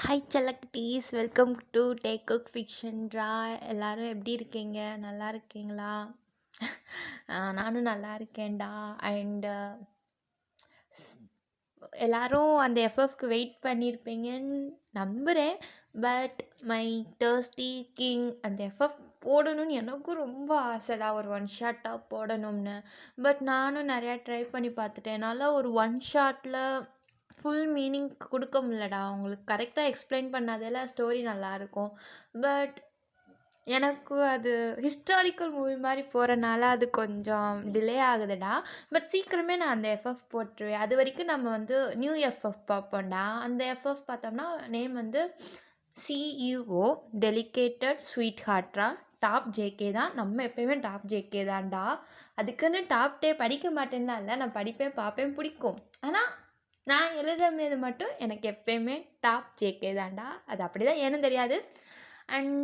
Hi செல்லக்குட்டீஸ், welcome to Taekook ஃபிக்ஷன்ரா. எல்லாரும் எப்படி இருக்கீங்க? நல்லா இருக்கீங்களா? நானும் நல்லா இருக்கேன்டா. அண்ட் எல்லாரும் அந்த எஃப்எஃப்க்கு வெயிட் பண்ணியிருப்பீங்கன்னு நம்புகிறேன். பட் மை டர்ஸ்டி கிங் அந்த எஃப்எஃப் போடணும்னு எனக்கும் ரொம்ப ஆசைடா, ஒரு ஒன் ஷாட்டாக போடணும்னு. பட் நானும் நிறையா ட்ரை பண்ணி பார்த்துட்டேன். என்னால் ஒரு ஒன் ஷாட்டில் ஃபுல் மீனிங் கொடுக்க முடியலடா. உங்களுக்கு கரெக்டாக எக்ஸ்பிளைன் பண்ணாதே ஸ்டோரி நல்லாயிருக்கும். பட் எனக்கு அது ஹிஸ்டாரிக்கல் மூவி மாதிரி போகிறனால அது கொஞ்சம் டிலே ஆகுதுடா. பட் சீக்கிரமே நான் அந்த எஃப்எஃப் போட்டுருவேன். அது வரைக்கும் நம்ம வந்து நியூ எஃப்எஃப் பார்ப்போம்டா. அந்த எஃப்எஃப் பார்த்தோம்னா நேம் வந்து சிஇஓ டெலிகேட்டட் ஸ்வீட் ஹார்ட்ரா. டாப் ஜேகே தான். நம்ம எப்போயுமே டாப் ஜேகே தான்டா. அதுக்குன்னு டாப் டே படிக்க மாட்டேன்னா இல்லை, நான் படிப்பேன், பார்ப்பேன், பிடிக்கும். ஆனால் நான் எழுதுறது மட்டும் எனக்கு எப்போயுமே டாப் ஜேகே தான்டா. அது அப்படி தான் ஏன்னு தெரியாது. அண்ட்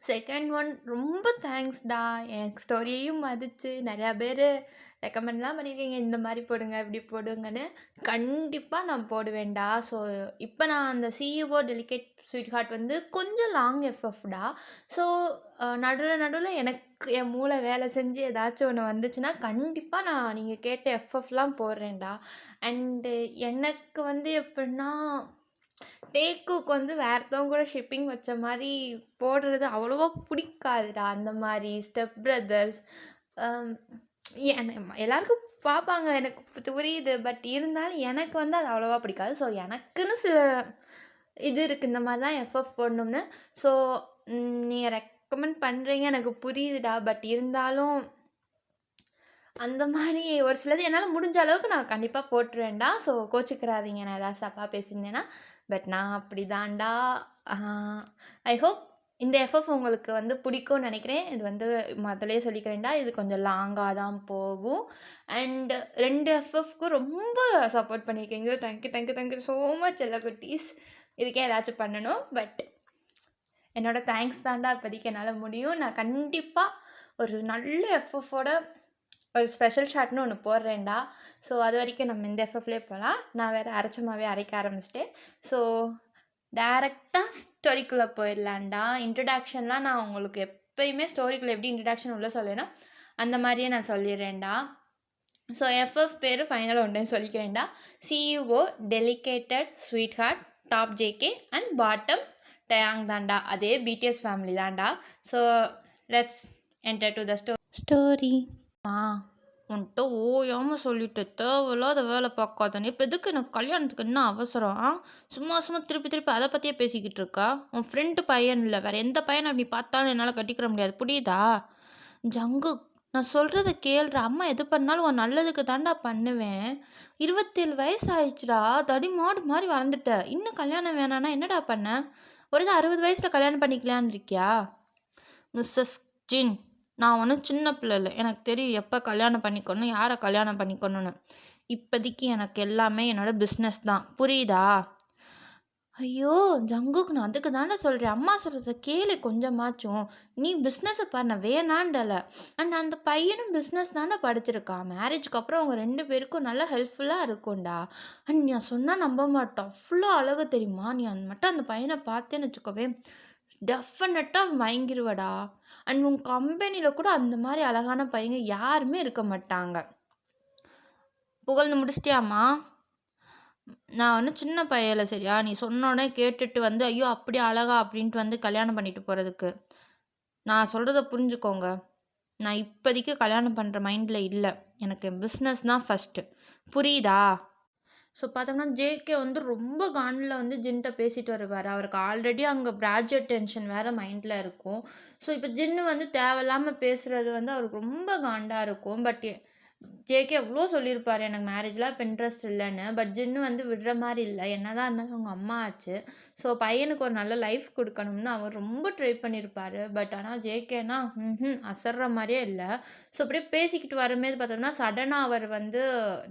செகண்ட் ஒன், ரொம்ப தேங்க்ஸ்டா. என் ஸ்டோரியையும் மதித்து நிறையா பேர் ரெக்கமெண்ட்லாம் பண்ணியிருக்கீங்க, இந்த மாதிரி போடுங்க இப்படி போடுங்கன்னு. கண்டிப்பாக நான் போடுவேன்டா. ஸோ இப்போ நான் அந்த சிஇஓ டெலிகேட் ஸ்வீட் ஹார்ட் வந்து கொஞ்சம் லாங் எஃப்எஃப்டா. ஸோ நடுவில் எனக்கு என் மூளை வேலை செஞ்சு ஏதாச்சும் ஒன்று வந்துச்சுன்னா கண்டிப்பாக நான் நீங்கள் கேட்ட எஃப்எஃப்லாம் போடுறேன்டா. அண்டு எனக்கு வந்து எப்படின்னா, டேக்குக்கு வந்து வேறத்தவங்க கூட ஷிப்பிங் வச்ச மாதிரி போடுறது அவ்வளோவா பிடிக்காதுடா. அந்த மாதிரி ஸ்டெப் பிரதர்ஸ் எல்லாருக்கும் பார்ப்பாங்க, எனக்கு புரியுது. பட் இருந்தாலும் எனக்கு வந்து அது அவ்வளோவா பிடிக்காது. ஸோ எனக்குன்னு சில இது இருக்குது, இந்த மாதிரி தான் எஃப்எஃப் போடணும்னு. ஸோ நீங்கள் ரெக்கமெண்ட் பண்ணுறீங்க, எனக்கு புரியுதுடா. பட் இருந்தாலும் அந்த மாதிரி ஒரு சிலது என்னால் முடிஞ்ச அளவுக்கு நான் கண்டிப்பாக போட்டுருவேன்டா. ஸோ கோச்சிக்கிறாதீங்க நான் ஏதாவது தப்பாக பேசியிருந்தேன்னா. பட் நான் அப்படி தான்டா. ஐ ஹோப் இந்த எஃப்எஃப் உங்களுக்கு வந்து பிடிக்கும்னு நினைக்கிறேன். இது வந்து முதலே சொல்லிக்கிறேன்டா, இது கொஞ்சம் லாங்காக தான் போகும். அண்ட் 2 எஃப்எஃப்க்கும் ரொம்ப சப்போர்ட் பண்ணியிருக்கீங்க. தேங்க்யூ ஸோ மச் செல்லக்குட்டீஸ். இதுக்கே ஏதாச்சும் பண்ணணும். பட் என்னோட தேங்க்ஸ் தான்டா இப்போதைக்கு என்னால் முடியும். நான் கண்டிப்பாக ஒரு நல்ல எஃப்எஃபோட ஒரு ஸ்பெஷல் ஷாட்னு ஒன்று போடுறேன்டா. ஸோ அது வரைக்கும் நம்ம இந்த எஃப்எஃப்லேயே போகலாம். நான் வேறு அரைச்சமாகவே அரைக்க ஆரம்பிச்சிட்டேன். ஸோ டேரெக்டாக ஸ்டோரிக்குள்ளே போயிடலான்டா. இன்ட்ரடக்ஷன்லாம் நான் உங்களுக்கு எப்போயுமே ஸ்டோரிக்குள்ளே எப்படி இன்ட்ரடக்ஷன் உள்ளே சொல்லுவேன்னா அந்த மாதிரியே நான் சொல்லிடுறேன்டா. ஸோ எஃப்எஃப் பேர் ஃபைனல் ஒன் டைம் சொல்லிக்கிறேன்டா. CEO dedicated sweetheart, top JK and bottom டயாங் தான்டா. அதே பிடிஎஸ் ஃபேமிலி தான்டா. So let's enter to the story. உன்கிட்ட ஓயாமல் சொல்லிட்டு தேவையில்லாத வேலை பார்க்காதன்னு. இப்போ எதுக்கு எனக்கு கல்யாணத்துக்கு என்ன அவசரம்? சும்மா திருப்பி அதை பற்றியே பேசிக்கிட்டு இருக்கா? உன் ஃப்ரெண்டு பையன் இல்லை, வேறு எந்த பையனை அப்படி பார்த்தாலும் என்னால் கட்டிக்கிற முடியாது, புரியுதா? ஜங்கு, நான் சொல்கிறத கேள்ற. அம்மா எது பண்ணாலும் உன் நல்லதுக்கு தாண்டா பண்ணுவேன். 27 வயசு ஆயிடுச்சுடா, தடி மாடு மாதிரி வளர்ந்துட்ட. இன்னும் கல்யாணம் வேணான்னா என்னடா பண்ண? ஒரு 60 வயசில் கல்யாணம் பண்ணிக்கலான்னு இருக்கியா? மிஸ்ஸஸ் ஜின், நான் ஒன்றும் சின்ன பிள்ளை இல்லை. எனக்கு தெரியும் எப்போ கல்யாணம் பண்ணிக்கணும், யாரை கல்யாணம் பண்ணிக்கணும்னு. இப்போதைக்கு எனக்கு எல்லாமே என்னோடய பிஸ்னஸ் தான், புரியுதா? ஐயோ ஜங்குக்கு, நான் அதுக்கு தானே சொல்கிறேன். அம்மா சொல்கிறத கேளு கொஞ்சமாச்சும். நீ பிஸ்னஸை பாரு, நான் வேணாண்டலை. அண்ட் அந்த பையனும் பிஸ்னஸ் தானே படிச்சிருக்கான். மேரேஜுக்கு அப்புறம் அவங்க 2 பேருக்கும் நல்லா ஹெல்ப்ஃபுல்லாக இருக்கும்டா. அண்ட் நான் சொன்னால் நம்ப மாட்டோம், அவ்வளோ அழகு தெரியுமா? நீ மட்டும் அந்த பையனை பார்த்தேன்னு வச்சுக்கோவே, டெஃபினட்டாக மயங்கிருவடா. அண்ட் உன் கம்பெனியில் கூட அந்த மாதிரி அழகான பையங்க யாருமே இருக்க மாட்டாங்க. புகழ்ந்து முடிச்சிட்டியாம்மா? நான் ஒன்றும் சின்ன பையல, சரியா? நீ சொன்னோடனே கேட்டுட்டு வந்து ஐயோ அப்படி அழகா அப்படின்ட்டு வந்து கல்யாணம் பண்ணிட்டு போகிறதுக்கு. நான் சொல்கிறத புரிஞ்சுக்கோங்க. நான் இப்போதைக்கு கல்யாணம் பண்ணுற மைண்டில் இல்லை. எனக்கு பிஸ்னஸ் தான் ஃபஸ்ட்டு, புரியுதா? ஸோ பார்த்தோம்னா ஜேகே வந்து ரொம்ப காண்டில் வந்து ஜின்கிட்ட பேசிட்டு வருவார். அவருக்கு ஆல்ரெடி அங்கே கிராஜுவேட் டென்ஷன் வேறு மைண்டில் இருக்கும். ஸோ இப்போ ஜின்னு வந்து தேவையில்லாமல் பேசுகிறது வந்து அவருக்கு ரொம்ப காண்டாக இருக்கும். பட் ஜேகே எவ்வளோ சொல்லியிருப்பார் எனக்கு மேரேஜ்லாம் இப்போ இன்ட்ரெஸ்ட் இல்லைன்னு. பட் ஜின்னு வந்து விடுற மாதிரி இல்லை. என்ன தான் இருந்தாலும் அவங்க அம்மா ஆச்சு. ஸோ பையனுக்கு ஒரு நல்ல லைஃப் கொடுக்கணும்னு அவர் ரொம்ப ட்ரை பண்ணியிருப்பார். பட் ஆனால் ஜேகேனா அசர்ற மாதிரியே இல்லை. ஸோ அப்படியே பேசிக்கிட்டு வரும்போது பார்த்தோம்னா சடனாக அவர் வந்து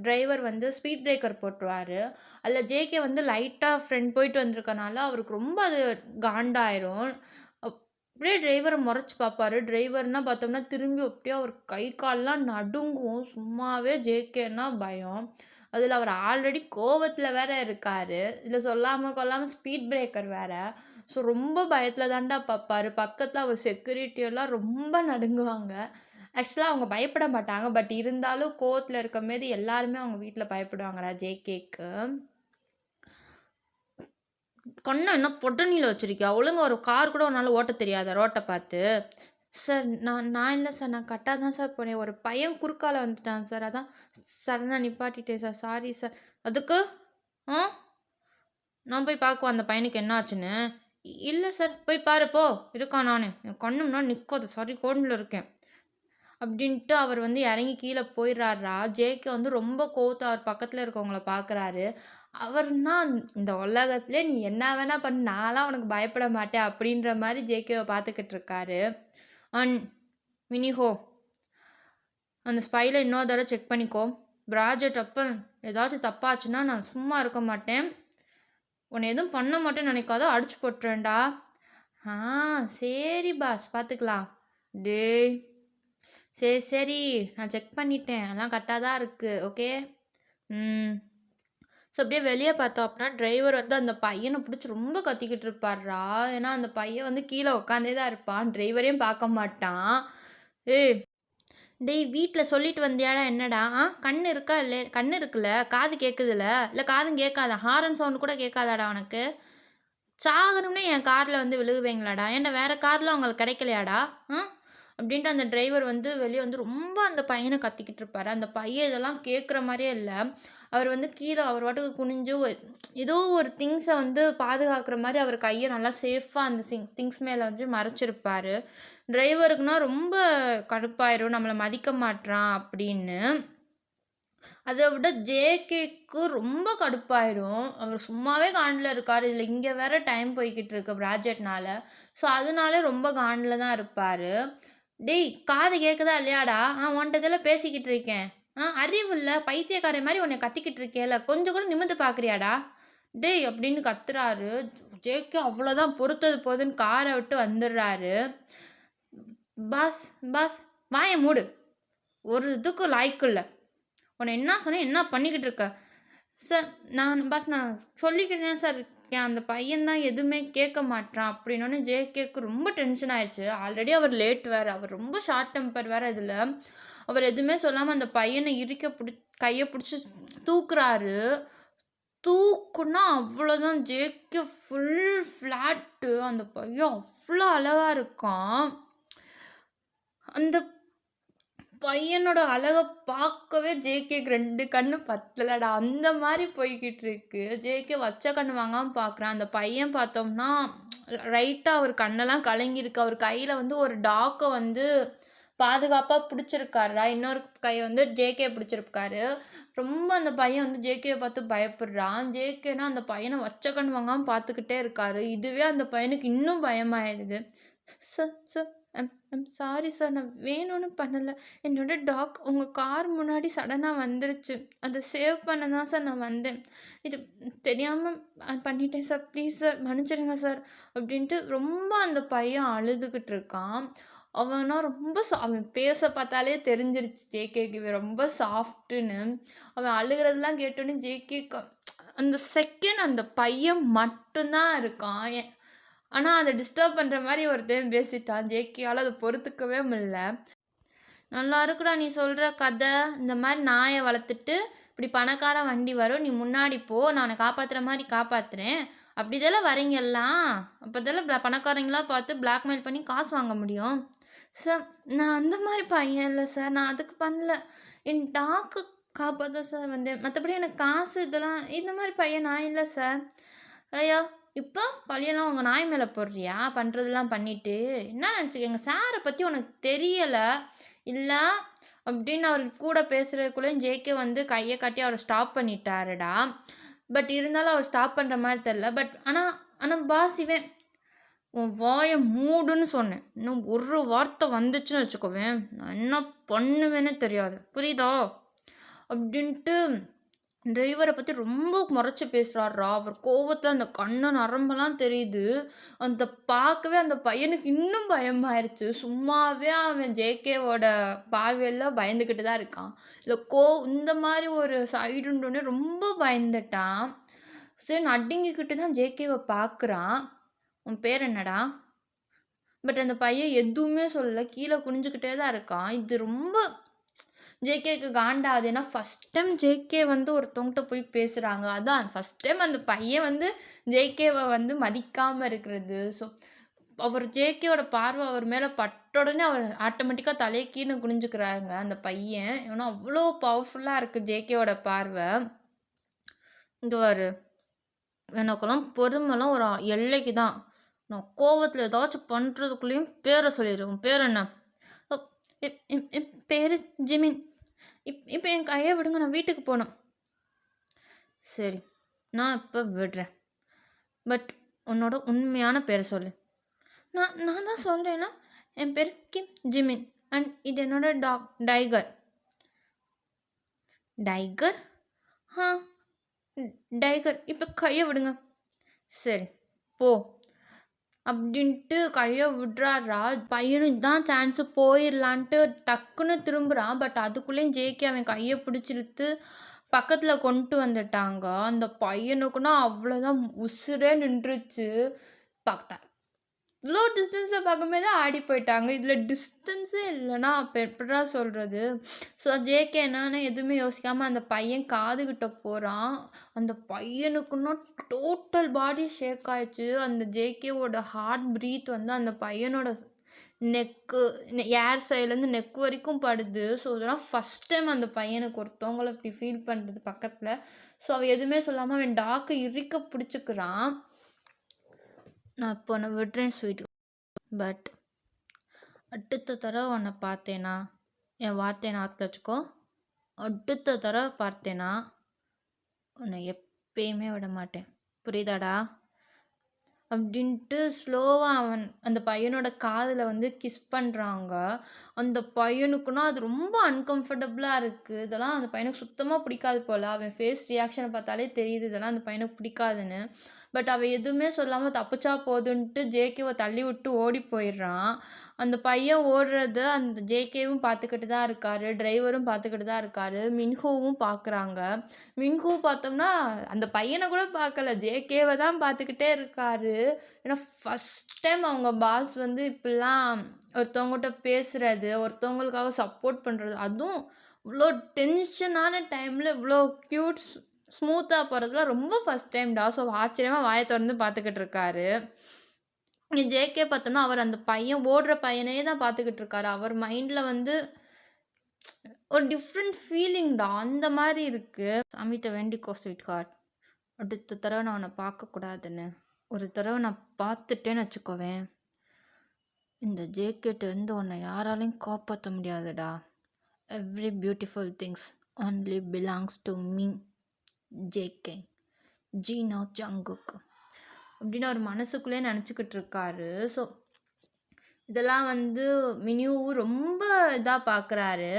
டிரைவர் வந்து ஸ்பீட் பிரேக்கர் போட்டுருவார். அதில் ஜேகே வந்து லைட்டாக ஃப்ரெண்ட் போயிட்டு வந்திருக்கனால அவருக்கு ரொம்ப அது காண்டாயிரும். அப்படியே டிரைவரை முறைச்சி பார்ப்பாரு. டிரைவர்னால் பார்த்தோம்னா திரும்பி அப்படியே அவர் கை கால்லாம் நடுங்கும். சும்மாவே ஜேகேன்னா பயம். அதில் அவர் ஆல்ரெடி கோவத்தில் வேற இருக்காரு. இதில் சொல்லாமல் கொள்ளாமல் ஸ்பீட் பிரேக்கர் வேற. ஸோ ரொம்ப பயத்தில் தான்டா பார்ப்பாரு. பக்கத்தில் அவர் செக்யூரிட்டி எல்லாம் ரொம்ப நடுங்குவாங்க. ஆக்சுவலாக அவங்க பயப்பட மாட்டாங்க. பட் இருந்தாலும் கோவத்தில் இருக்கும்போது எல்லாருமே அவங்க வீட்டில் பயப்படுவாங்கடா ஜேகேக்கு. கண்ணை என்ன பொட்டணியில் வச்சிருக்கியா? ஒழுங்கா ஒரு கார் கூட உன்னால் ஓட்ட தெரியாதா ரோட்டை பார்த்து? சார் நான் இல்லை சார், நான் கரெக்டாக தான் சார் போனேன். ஒரு பையன் குறுக்கால வந்துட்டான் சார், அதான் சடனாக நிப்பாட்டிட்டேன் சார், சாரி சார். அதுக்கு நான் போய் பார்க்குவோம் அந்த பையனுக்கு என்ன ஆச்சுன்னு. இல்லை சார், போய் பாரு போ, இருக்கான். நான் என் கண்ணும்னா நிற்காது, சாரி கோடில் இருக்கேன் அப்படின்ட்டு அவர் வந்து இறங்கி கீழே போயிடுறாரா. ஜேகே வந்து ரொம்ப கோவத்தை அவர் பக்கத்தில் இருக்கவங்கள பார்க்குறாரு. அவர்னா இந்த உலகத்திலே நீ என்ன வேணா பண்ணு, நான்லாம் உனக்கு பயப்பட மாட்டேன் அப்படின்ற மாதிரி ஜேகேவை பார்த்துக்கிட்டு இருக்காரு. அண்ட் மினிஹோ, அந்த ஸ்பைலை இன்னொரு தடவை செக் பண்ணிக்கோ. ப்ராஜெக்ட் அப்போ ஏதாச்சும் தப்பாச்சுன்னா நான் சும்மா இருக்க மாட்டேன். உன்னை எதுவும் பண்ண மாட்டேன்னு நினைக்காதோ, அடிச்சு போட்டுறேன்டா. சரி பாஸ், பார்த்துக்கலாம். டேய் சரி நான் செக் பண்ணிட்டேன், அதெல்லாம் கரெக்டாக தான் இருக்குது. ஓகே. ஸோ அப்படியே வெளியே பார்த்தோம் அப்படின்னா டிரைவர் வந்து அந்த பையனை பிடிச்சி ரொம்ப கத்திக்கிட்டு இருப்பார்ரா. ஏன்னா அந்த பையன் வந்து கீழே உட்காந்தே தான் இருப்பான், டிரைவரையும் பார்க்க மாட்டான். டேய் வீட்டில் சொல்லிட்டு வந்தியாடா? என்னடா கண்ணு இருக்கா? இல்லை கண்ணு இருக்குல்ல, காது கேட்குதுல்ல, இல்லை காதும் கேட்காதா? ஹாரன் சவுண்டு கூட கேட்காதாடா உனக்கு? சாகணும்னே என் காரில் வந்து விழுகுவீங்களாடா? ஏன்டா வேறு காரில் அவங்களுக்கு கிடைக்கலையாடா? அப்படின்ட்டு அந்த டிரைவர் வந்து வெளியே வந்து ரொம்ப அந்த பையனை கத்திக்கிட்டு இருப்பார். அந்த பையன் இதெல்லாம் கேட்குற மாதிரியே இல்லை. அவர் வந்து கீழே அவர் வாட்டுக்கு குனிஞ்சு ஏதோ ஒரு திங்ஸை வந்து பாதுகாக்கிற மாதிரி அவர் கையை நல்லா சேஃபாக அந்த திங்ஸ் மேலே வந்து மறைச்சிருப்பார். டிரைவருக்குனா ரொம்ப கடுப்பாயிரும், நம்மளை மதிக்க மாட்றான் அப்படின்னு. அதை விட ஜேகேக்கு ரொம்ப கடுப்பாயிரும். அவர் சும்மாவே காண்டில் இருக்கார், இதில் இங்கே வேற டைம் போய்கிட்டு இருக்கு ப்ராஜெக்ட்னால. ஸோ அதனாலே ரொம்ப காண்டில் தான் இருப்பார். டேய் காது கேட்குதா இல்லையாடா? உன்ட்ட இதெல்லாம் பேசிக்கிட்டு இருக்கேன். அறிவு இல்லை, பைத்தியக்கார மாதிரி உன்னை கத்திக்கிட்டு இருக்கேல, கொஞ்சம் கூட நிமிர்ந்து பார்க்குறியாடா? டேய் அப்படின்னு கத்துறாரு. ஜேகே அவ்வளோதான், பொறுத்தது போதுன்னு காரை விட்டு வந்துடுறாரு. பாஸ் பாஸ் வாயை மூடு, ஒரு இதுக்கு லாய்க்கு இல்லை. உன்னை என்ன சொன்னேன், என்ன பண்ணிக்கிட்டு இருக்க? சார் நான் சொல்லிக்கிட்டேன் சார் இருக்கேன், அந்த பையன்தான் எதுவுமே கேட்க மாட்டான் அப்படின்னோடனே ஜேகேக்கு ரொம்ப டென்ஷன் ஆயிடுச்சு. ஆல்ரெடி அவர் லேட் வேறு, அவர் ரொம்ப ஷார்ட் டெம்பர் வேறு. இதில் அவர் எதுவுமே சொல்லாமல் அந்த பையனை கையை பிடிச்சி தூக்குறாரு. தூக்குன்னா அவ்வளோதான், ஜேகே ஃபுல் ஃப்ளாட்டு. அந்த பையன் அவ்வளோ அழகாக இருக்கான். அந்த பையனோட அழகை பார்க்கவே ஜேகேக்கு 2 கண்ணு பத்தலடா, அந்த மாதிரி போய்கிட்டு இருக்கு. ஜேகே வச்ச கண்ணு வாங்காமல் பார்க்குறான். அந்த பையன் பார்த்தோம்னா ரைட்டாக அவர் கண்ணெல்லாம் கலங்கியிருக்கு. அவர் கையில் வந்து ஒரு டாக்கை வந்து பாதுகாப்பாக பிடிச்சிருக்காருடா, இன்னொரு கையை வந்து ஜேகே பிடிச்சிருக்காரு. ரொம்ப அந்த பையன் வந்து ஜேகேவை பார்த்து பயப்படுறான். ஜேகேனா அந்த பையனை வச்ச கண்ணு வாங்காமல் பார்த்துக்கிட்டே இருக்காரு. இதுவே அந்த பையனுக்கு இன்னும் பயமாயிடுது. சார் சாரி சார், நான் வேணும்னு பண்ணலை. என்னோட டாக் உங்கள் கார் முன்னாடி சடனாக வந்துருச்சு, அதை சேவ் பண்ண தான் சார் நான் வந்தேன். இது தெரியாமல் பண்ணிட்டேன் சார், ப்ளீஸ் சார் மன்னிச்சிடுங்க சார் அப்படின்ட்டு ரொம்ப அந்த பையன் அழுதுகிட்டு இருக்கான். அவனா ரொம்ப அவன் பேச பார்த்தாலே தெரிஞ்சிருச்சு ஜேகேக்கு இவன் ரொம்ப சாஃப்ட்டுன்னு. அவன் அழுகிறதெல்லாம் கேட்டோன்னே ஜேகேக்கு அந்த செகண்ட் அந்த பையன் மட்டும்தான் இருக்கான். ஆனால் அதை டிஸ்டர்ப் பண்ணுற மாதிரி ஒருத்தன் பேசிட்டான். ஜேகேயால் அதை பொறுத்துக்கவே முடியல. நல்லா இருக்குடா நீ சொல்கிற கதை, இந்த மாதிரி நாயை வளர்த்துட்டு இப்படி பணக்கார வண்டி வரும், நீ முன்னாடி போ, நான் உன்னை காப்பாற்றுற மாதிரி காப்பாற்றுறேன், அப்படி இதெல்லாம் வரீங்கல்லாம், அப்போ இதெல்லாம் பணக்காரங்களாம் பார்த்து பிளாக்மெயில் பண்ணி காசு வாங்க முடியும். சார் நான் அந்த மாதிரி பையன் இல்லை சார், நான் அதுக்கு பண்ணல, என் டாக்கு காப்பாற்ற சார் வந்தேன், மற்றபடி எனக்கு காசு இதெல்லாம் இந்த மாதிரி பையன் நான் இல்லை சார். ஐயா இப்போ பழியெல்லாம் உங்கள் நாய் மேலே போடுறியா? பண்ணுறதெல்லாம் பண்ணிவிட்டு என்ன நினச்சிக்க, எங்கள் சாரை பற்றி உனக்கு தெரியலை இல்லை அப்படின்னு அவர் கூட பேசுகிறதுக்குள்ளேயும் ஜேகே வந்து கையை காட்டி அவரை ஸ்டாப் பண்ணிட்டாருடா. பட் இருந்தாலும் அவர் ஸ்டாப் பண்ணுற மாதிரி தெரில. பட் ஆனால் பாஸ் இவன் உன் வாயை மூடுன்னு சொன்னேன், இன்னும் ஒரு வார்த்தை வந்துச்சுன்னு வச்சுக்கோவேன், நான் என்ன பண்ணுவேன்னு தெரியாது, புரியுதா அப்படின்ட்டு டிரைவர பத்தி ரொம்ப மொறச்சு பேசுறார்றா. அவர் கோவத்துல அந்த கண்ணு நரம்பெல்லாம் தெரியுது. பார்க்கவே அந்த பையனுக்கு இன்னும் பயமாயிருச்சு. சும்மாவே அவன் ஜேகேவோட பார்வையில பயந்துகிட்டு தான் இருக்கான். இதுல இந்த மாரி ஒரு சைடுன்னோனே ரொம்ப பயந்துட்டான். சரி நடுங்கிக்கிட்டு தான் ஜேகேவ பார்க்குறான். "உன் பேர் என்னடா?" பட் அந்த பையன் எதுவுமே சொல்லல. கீழ குனிஞ்சுக்கிட்டே தான் இருக்கான். இது ரொம்ப ஜேகேக்கு காண்டாகுது. ஏன்னா ஃபர்ஸ்ட் டைம் ஜேகே வந்து ஒருத்தவங்கட்ட போய் பேசுறாங்க. அதான் ஃபர்ஸ்ட் டைம் அந்த பையன் வந்து ஜேகேவ வந்து மதிக்காம இருக்கிறது. ஸோ அவர் ஜேகேவோட பார்வை அவர் மேல பட்ட உடனே அவர் ஆட்டோமேட்டிக்கா தலைய கீழ குனிஞ்சுக்கிறாருங்க அந்த பையன். ஏன்னா அவ்ளோ பவர்ஃபுல்லா இருக்கு ஜேகேவோட பார்வை. இங்க பாரு, எனக்கெல்லாம் பொறுமைலாம் ஒரு எல்லைக்கு தான். நான் கோவத்துல ஏதாச்சும் பண்றதுக்குள்ளேயும் பேர சொல்லிரு. உன் பேர் என்ன? என் பேரு ஜிமின். இப்போ என் கையை விடுங்க, நான் வீட்டுக்கு போகணும். சரி, நான் இப்போ விடுறேன். பட் உன்னோட உண்மையான பேரை சொல்லு. நான் தான் சொல்கிறேன்னா, என் பேர் கிம் ஜிமின் அண்ட் இது என்னோட டைகர். டைகர்? ஆ, டைகர். இப்போ கையை விடுங்க. சரி, போ அப்படின்ட்டு கையை விட்றாரா. பையனும் இதான் சான்ஸு போயிடலான்ட்டு டக்குன்னு திரும்புகிறான். பட் அதுக்குள்ளேயும் ஜேகே அவன் கையை பிடிச்சிழுத்து பக்கத்தில் கொண்டு வந்துட்டாங்க. அந்த பையனுக்குன்னா அவ்வளோதான், உசுரே நின்றுச்சு. பார்த்தேன் இவ்வளோ டிஸ்டன்ஸில் பார்க்கும்போது தான் ஆடி போயிட்டாங்க. இதில் டிஸ்டன்ஸே இல்லைன்னா அப்போ எப்படா சொல்கிறது? ஸோ ஜேகே என்னன்னு எதுவுமே யோசிக்காமல் அந்த பையன் காதுகிட்ட போகிறான். அந்த பையனுக்குன்னா டோட்டல் பாடி ஷேக் ஆயிடுச்சு. அந்த ஜேகேவோட ஹார்ட் ப்ரீத் வந்து அந்த பையனோட நெக்கு ஏர் சைட்லேருந்து நெக் வரைக்கும் படுது. ஸோ இதெல்லாம் ஃபஸ்ட் டைம் அந்த பையனுக்கு ஒருத்தவங்களை இப்படி ஃபீல் பண்ணுறது பக்கத்தில். ஸோ அவன் எதுவுமே சொல்லாமல் அவன் டாக்கை இறுக்க பிடிச்சிக்கிறான். நான் இப்போ உன்னை விடுறேன் ஸ்வீட். பட் அடுத்த தடவை உன்னை பார்த்தேனா, என் வார்த்தையை நாக்கில் வச்சுக்கோ. அடுத்த தடவை பார்த்தேனா உன்னை எப்பயுமே விட மாட்டேன். புரியுதாடா? அப்படின்ட்டு ஸ்லோவாக அந்த பையனோட காதில் வந்து கிஸ் பண்ணுறாங்க. அந்த பையனுக்குன்னா அது ரொம்ப அன்கம்ஃபர்டபுளாக இருக்குது. இதெல்லாம் அந்த பையனுக்கு சுத்தமாக பிடிக்காது போல். அவன் ஃபேஸ் ரியாக்ஷனை பார்த்தாலே தெரியுது இதெல்லாம் அந்த பையனுக்கு பிடிக்காதுன்னு. பட் அவன் எதுவுமே சொல்லாமல் தப்பிச்சா போதுன்ட்டு ஜேகேவை தள்ளி விட்டு ஓடி போயிடுறான். அந்த பையன் ஓடுறத அந்த ஜேகேவும் பார்த்துக்கிட்டு தான் இருக்காரு. டிரைவரும் பார்த்துக்கிட்டு தான் இருக்காரு. மின்ஹூவும் பார்க்குறாங்க. மின்ஹூ பார்த்தோம்னா அந்த பையனை கூட பார்க்கல, ஜேகேவை தான் பார்த்துக்கிட்டே இருக்காரு. ஏன்னா ஃபஸ்ட் டைம் அவங்க பாஸ் வந்து இப்படிலாம் ஒருத்தவங்ககிட்ட பேசுகிறது, ஒருத்தவங்களுக்காக சப்போர்ட் பண்ணுறது, அதுவும் இவ்வளோ டென்ஷனான டைமில் இவ்வளோ க்யூட் ஸ்மூத்தாக போகிறதுலாம் ரொம்ப ஃபஸ்ட் டைம்டா. ஸோ ஆச்சரியமாக வாயை திறந்து பார்த்துக்கிட்டு இருக்காரு. இங்கே ஜேகே பார்த்தோம்னா அவர் அந்த பையன் ஓடுற பையனே தான் பார்த்துக்கிட்டு இருக்காரு. அவர் மைண்டில் வந்து ஒரு டிஃப்ரெண்ட் ஃபீலிங்டா, அந்த மாதிரி இருக்குது. சாமிகிட்ட வேண்டிக்கோ ஸ்வீட் ஹார்ட், அடுத்த தடவை நான் அவனை பார்க்கக்கூடாதுன்னு. ஒரு தடவை நான் பார்த்துட்டேன்னு வச்சுக்கோவேன், இந்த ஜேகேட்டேருந்து உன்னை யாராலையும் காப்பாற்ற முடியாதுடா. Every beautiful things only belongs to me JK ஜீனா ஜங்குக் அப்படின்னு அவர் மனசுக்குள்ளே நினச்சிக்கிட்டு இருக்காரு. ஸோ இதெல்லாம் வந்து மினியூவும் ரொம்ப இதாக பார்க்குறாரு.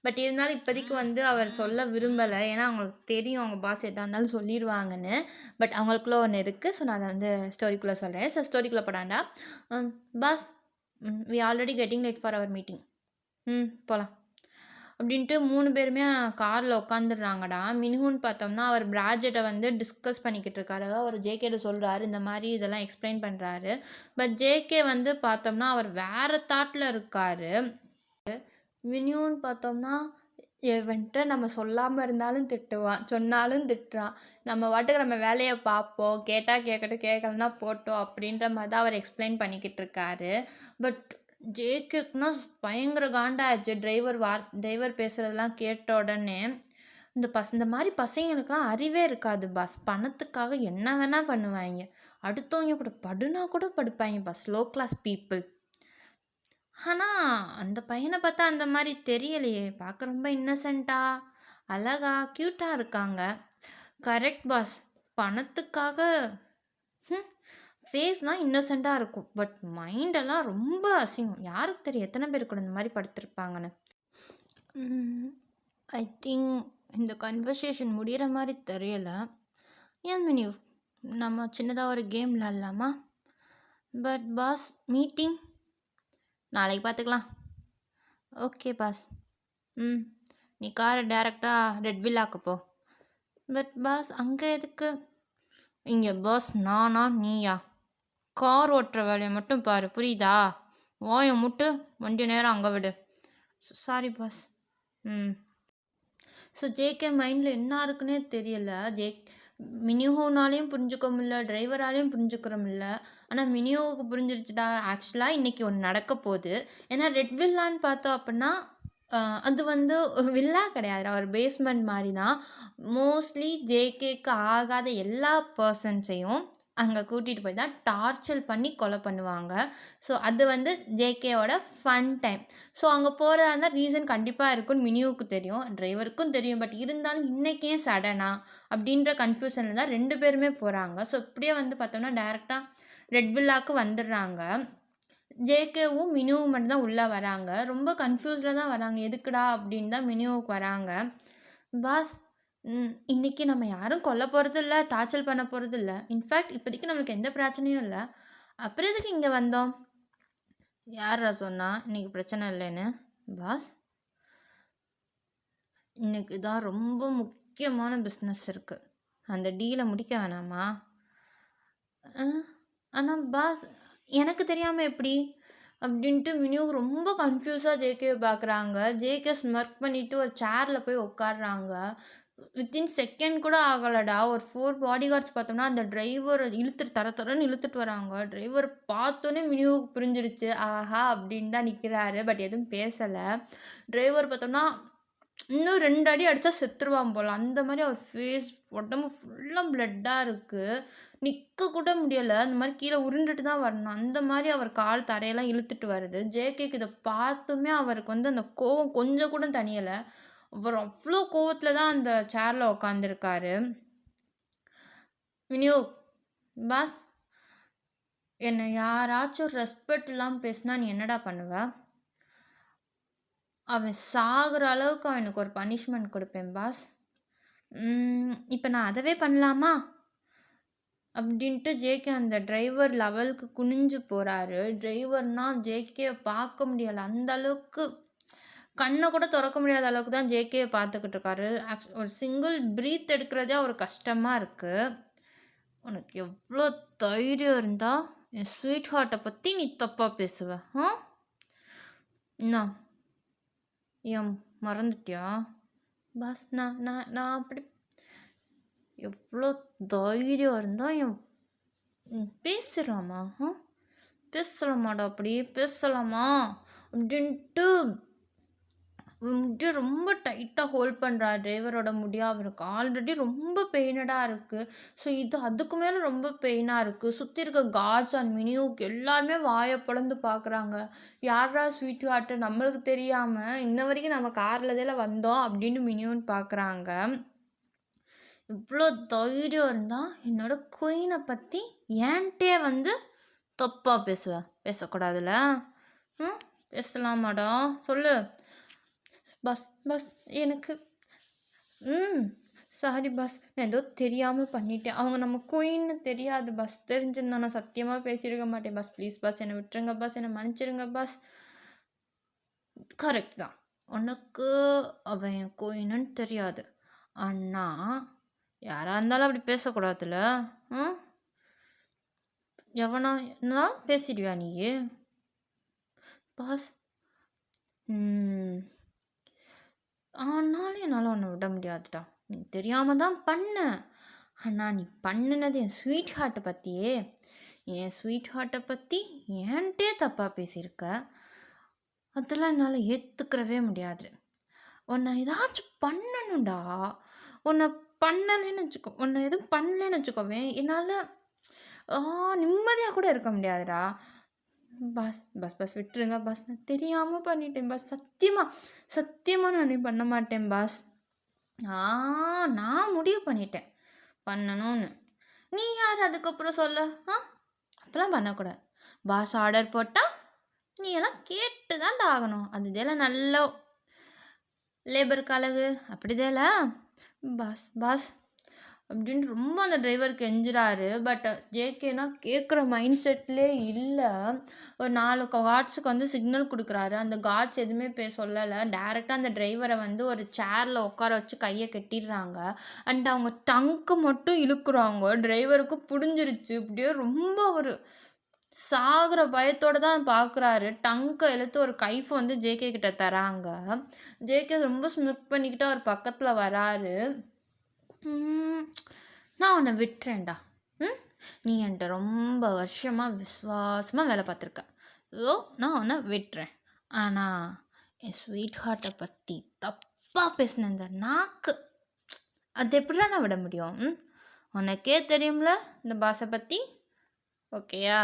பட் இருந்தாலும் இப்போதைக்கு வந்து அவர் சொல்ல விரும்பலை. ஏன்னா அவங்களுக்கு தெரியும் அவங்க பாஸ் எதாக இருந்தாலும் சொல்லிடுவாங்கன்னு. பட் அவங்களுக்குள்ளே ஒன்று இருக்குது. ஸோ நான் அதை வந்து ஸ்டோரிக்குள்ளே சொல்கிறேன். ஸோ ஸ்டோரிக்குள்ளே போடாண்டா, boss we already getting late for our meeting. போகலாம் அப்படின்ட்டு 3 பேருமே காரில் உட்காந்துடுறாங்கடா. மினுகுன்னு பார்த்தோம்னா அவர் ப்ராஜெட்டை வந்து டிஸ்கஸ் பண்ணிக்கிட்டு இருக்காரு. அவர் ஜேகேட்ட சொல்கிறாரு, இந்த மாதிரி இதெல்லாம் எக்ஸ்பிளைன் பண்ணுறாரு. பட் ஜேகே வந்து பார்த்தோம்னா அவர் வேறு தாட்டில் இருக்கார். மினியூன்னு பார்த்தோம்னா இவன்ட்டு நம்ம சொல்லாமல் இருந்தாலும் திட்டுவான், சொன்னாலும் திட்டுறான். நம்ம வாட்டுக்கு நம்ம வேலையை பார்ப்போம், கேட்டால் கேட்கட்டும், கேட்கலன்னா போட்டோம் அப்படின்ற மாதிரி தான் அவர் எக்ஸ்பிளைன் பண்ணிக்கிட்டு இருக்காரு. பட் ஜேகேக்குன்னா பயங்கர காண்டாச்சு. டிரைவர் பேசுகிறதெல்லாம் கேட்ட உடனே இந்த மாதிரி பசங்களுக்கெல்லாம் அறிவே இருக்காது பாஸ். பணத்துக்காக என்ன வேணால் பண்ணுவாங்க, அடுத்தவங்க கூட படுனா கூட படுப்பாங்க பாஸ், லோ கிளாஸ் பீப்புள். ஆனால் அந்த பையனை பார்த்தா அந்த மாதிரி தெரியலையே. பார்க்க ரொம்ப இன்னசென்ட்டாக அழகா க்யூட்டாக இருக்காங்க. கரெக்ட் பாஸ், பணத்துக்காக ஃபேஸ்லாம் இன்னசென்ட்டாக இருக்கும், பட் மைண்டெல்லாம் ரொம்ப அசிங்கம். யாருக்கு தெரியும் எத்தனை பேர் கூட இந்த மாதிரி படுத்திருப்பாங்கன்னு. ஐ திங்க் இந்த கன்வர்சேஷன் முடிகிற மாதிரி தெரியல. ஏன் மினி நம்ம சின்னதாக ஒரு கேம் விளாட்லாமா? பட் பாஸ் மீட்டிங் நாளைக்கு பார்த்துக்கலாம். Okay boss. நீ காரை டேரெக்டாக ரெட் வில்லாக்கு போ. பட் பாஸ் அங்கே எதுக்கு? இங்கே பாஸ் நானா நீயா? கார் ஓட்டுற வேலையை மட்டும் பாரு, புரியுதா? வாயை முட்டு, வண்டி நேரம் அங்கே விடு. Sorry boss. ஸோ ஜேகே மைண்டில் என்ன இருக்குன்னே தெரியல. மினிஹோனாலையும் புரிஞ்சுக்க முடியல, டிரைவராலையும் புரிஞ்சுக்கிற முடியல. ஆனால் மினிஹோவுக்கு புரிஞ்சிருச்சுடா. ஆக்சுவலாக இன்றைக்கி ஒன்று நடக்க போகுது. ஏன்னா ரெட் வில்லான்னு பார்த்தோம் அப்படின்னா அது வந்து வில்லா கிடையாதுடா, ஒரு பேஸ்மெண்ட் மாதிரி தான். மோஸ்ட்லி ஜேகேக்கு ஆகாத எல்லா பர்சன்ஸையும் அங்கே கூட்டிகிட்டு போய் தான் டார்ச்சர் பண்ணி கொலை பண்ணுவாங்க. ஸோ அது வந்து ஜேகேவோட ஃபன் டைம். ஸோ அங்கே போகிறதா இருந்தால் ரீசன் கண்டிப்பாக இருக்குன்னு மினியூவுக்கு தெரியும், டிரைவருக்கும் தெரியும். பட் இருந்தாலும் இன்றைக்கே சடனா அப்படின்ற கன்ஃபியூஷனில் தான் 2 பேருமே போகிறாங்க. ஸோ இப்படியே வந்து பார்த்தோம்னா டேரெக்டாக ரெட் வில்லாக்கு வந்துடுறாங்க. ஜேகேவும் மினிவும் மட்டும்தான் உள்ளே வராங்க. ரொம்ப கன்ஃபியூஸில் தான் வராங்க. எதுக்குடா அப்படின்னு தான் மினிவுக்கு வராங்க. பாஸ் இன்றைக்கி நம்ம யாரும் கொல்ல போகிறது இல்லை, டார்ச்சர் பண்ண போகிறது இல்லை. இன்ஃபேக்ட் இப்போதைக்கு நம்மளுக்கு எந்த பிரச்சனையும் இல்லை. அப்புறம் எதுக்கு இங்கே வந்தோம்? யாரா சொன்னா இன்றைக்கி பிரச்சனை இல்லைன்னு? பாஸ் இன்னைக்கு தான் ரொம்ப முக்கியமான பிஸ்னஸ் இருக்குது, அந்த டீலை முடிக்க வேணாமா? ஆனால் பாஸ் எனக்கு தெரியாமல் எப்படி அப்படின்ட்டு மினியூ ரொம்ப கன்ஃபியூஸாக ஜேகேவை பார்க்குறாங்க. ஜேகே ஸ்மர்க் பண்ணிவிட்டு ஒரு சேரில் போய் உட்காடுறாங்க. வித்தின் செகண்ட் கூட ஆகலடா, ஒரு 4 பாடி கார்ட்ஸ் பார்த்தோம்னா அந்த டிரைவரை இழுத்துட்டு தரன்னு இழுத்துட்டு வராங்க. டிரைவர் பார்த்தோன்னே மினியூவுக்கு புரிஞ்சிருச்சு, ஆஹா அப்படின்னு தான் நிற்கிறாரு. பட் எதுவும் பேசலை. டிரைவர் பார்த்தோம்னா இன்னும் 2 அடி அடித்தா செத்துருவான் போல், அந்த மாதிரி அவர் ஃபேஸ் உடம்பு ஃபுல்லாக பிளட்டாக இருக்குது. நிற்க கூட முடியலை, அந்த மாதிரி கீழே உருண்டுட்டு தான் வரணும். அந்த மாதிரி அவர் கால் தரையெல்லாம் இழுத்துட்டு வருது. ஜேகேக்கு இதை பார்த்துமே அவருக்கு வந்து அந்த கோவம் கொஞ்சம் கூட தனியலை. அவர் அவ்வளோ கோவத்தில் தான் அந்த சேரில் உட்காந்துருக்காரு. மினியூ பாஸ், என்னை யாராச்சும் ரெஸ்பெக்ட் இல்லாமல் பேசினா நீ என்னடா பண்ணுவ? அவன் சாகிற அளவுக்கு அவனுக்கு ஒரு பனிஷ்மெண்ட் கொடுப்பேன் பாஸ். இப்போ நான் அதவே பண்ணலாமா அப்படின்ட்டு ஜேகே அந்த டிரைவர் லெவலுக்கு குனிஞ்சு போகிறாரு. டிரைவர்னால் ஜேகேவை பார்க்க முடியலை, அந்த அளவுக்கு கண்ணை கூட திறக்க முடியாத அளவுக்கு தான் ஜேகேவை பார்த்துக்கிட்டு இருக்காரு. ஒரு சிங்கிள் ப்ரீத் எடுக்கிறதே ஒரு கஷ்டமாக இருக்குது. உனக்கு எவ்வளோ தைரியம் இருந்தால் என் ஸ்வீட் ஹார்ட்டை பற்றி நீ தப்பாக பேசுவ? என்ன ஏன் மறந்துட்டியா? பாஸ் நான் நான் நான் அப்படி எவ்வளோ தைரியம் இருந்தால் என் பேசலாமா? பேசலாமாடா, அப்படி பேசலாமா அப்படின்ட்டு முடிய ரொம்ப டைட்டாக ஹோல்ட் பண்ணுறா டிரைவரோட முடியா. அவருக்கு ஆல்ரெடி ரொம்ப பெயினடாக இருக்குது. ஸோ இது அதுக்கு மேலே ரொம்ப பெயினாக இருக்குது. சுற்றி இருக்க கார்ட்ஸ் அண்ட் மினியூக்கு எல்லாருமே வாயை பிளந்து பார்க்குறாங்க. யாரா ஸ்வீட் ஹார்ட்டு நம்மளுக்கு தெரியாமல் இன்ன வரைக்கும் நம்ம காரில் தான் வந்தோம் அப்படின்னு மினியூன்னு பார்க்குறாங்க. இவ்வளோ தைரியம் இருந்தால் என்னோட குயினை பற்றி ஏன்ட்டே வந்து தப்பாக பேசுவேன்? பேசக்கூடாதுல்ல? பேசலாமாடா, சொல்லு. பாஸ் பாஸ் எனக்கு சாரி பாஸ், நான் ஏதோ தெரியாமல் பண்ணிட்டேன். அவங்க நம்ம குயின்னு தெரியாது பாஸ். தெரிஞ்சிருந்தா நான் சத்தியமாக பேசியிருக்க மாட்டேன் பாஸ். ப்ளீஸ் பாஸ், என்னை விட்டுருங்க பாஸ், என்னை மன்னிச்சிருங்க பாஸ். கரெக்ட் தான், உனக்கு அவன் என் குயின்னு தெரியாது. ஆனால் யாராக இருந்தாலும் அப்படி பேசக்கூடாதுல்ல? எவனா என்ன பேசிடுவியா நீ பாஸ்? ஆனாலும் என்னால் உன்னை விட முடியாதுடா. நீ தெரியாமல் தான் பண்ண. ஆனால் நீ பண்ணினது என் ஸ்வீட் ஹார்ட்டை பற்றியே. என் ஸ்வீட் ஹார்ட்டை பற்றி ஏன்ட்டே தப்பாக பேசியிருக்க. அதெல்லாம் என்னால் ஏற்றுக்கிறவே முடியாது. உன்னை ஏதாச்சும் பண்ணணும்டா. உன்னை பண்ணலைன்னு வச்சுக்கோ, உன்னை எதுவும் பண்ணலன்னு வச்சுக்கோவேன், என்னால் நிம்மதியாக கூட இருக்க முடியாதுடா. பாஸ் பாஸ் பாஸ் விட்டுருங்க பாஸ், நான் தெரியாமல் பண்ணிட்டேன் பாஸ். சத்தியமாக நான் நீ பண்ண மாட்டேன் பாஸ். நான் முடிவு பண்ணிட்டேன் பண்ணணும்னு. நீ யார் அதுக்கப்புறம் சொல்ல? அப்போலாம் பண்ணக்கூடாது. பாஸ் ஆர்டர் போட்டால் நீ எல்லாம் கேட்டு தான்டா ஆகணும். அதுதேல நல்ல லேபருக்கு அழகு, அப்படிதேல பாஸ் பாஸ் அப்படின்னு ரொம்ப அந்த டிரைவர் கெஞ்சுறாரு. பட் ஜேகேனா கேட்குற மைண்ட் செட்லேயே இல்லை. ஒரு 4 கார்ட்ஸுக்கு வந்து சிக்னல் கொடுக்குறாரு. அந்த கார்ட்ஸ் எதுவுமே சொல்லலை. டேரெக்டாக அந்த டிரைவரை வந்து ஒரு சேரில் உட்கார வச்சு கையை கட்டிடுறாங்க. அண்ட் அவங்க டங்க்கு மட்டும் இழுக்குறாங்க. டிரைவருக்கு புடிஞ்சிருச்சு. இப்படியே ரொம்ப ஒரு சாகுற பயத்தோடு தான் பார்க்குறாரு. டங்கை இழுத்து ஒரு கைஃபை வந்து ஜேகே கிட்ட தராங்க. ஜேகே ரொம்ப ஸ்மிக் பண்ணிக்கிட்டு அவர் பக்கத்தில் வராரு. நான் உன்னை விட்டுறேன்டா. நீ என்கிட்ட ரொம்ப வருஷமாக விசுவாசமாக வேலை பார்த்துருக்க. ஸோ நான் உன்னை விட்டுறேன். ஆனால் என் ஸ்வீட் ஹார்ட்டை பற்றி தப்பாக பேசின இந்த நாக்கு, அது எப்படிடா நான் விட முடியும்? உனக்கே தெரியும்ல இந்த பாஸை பற்றி. ஓகேயா?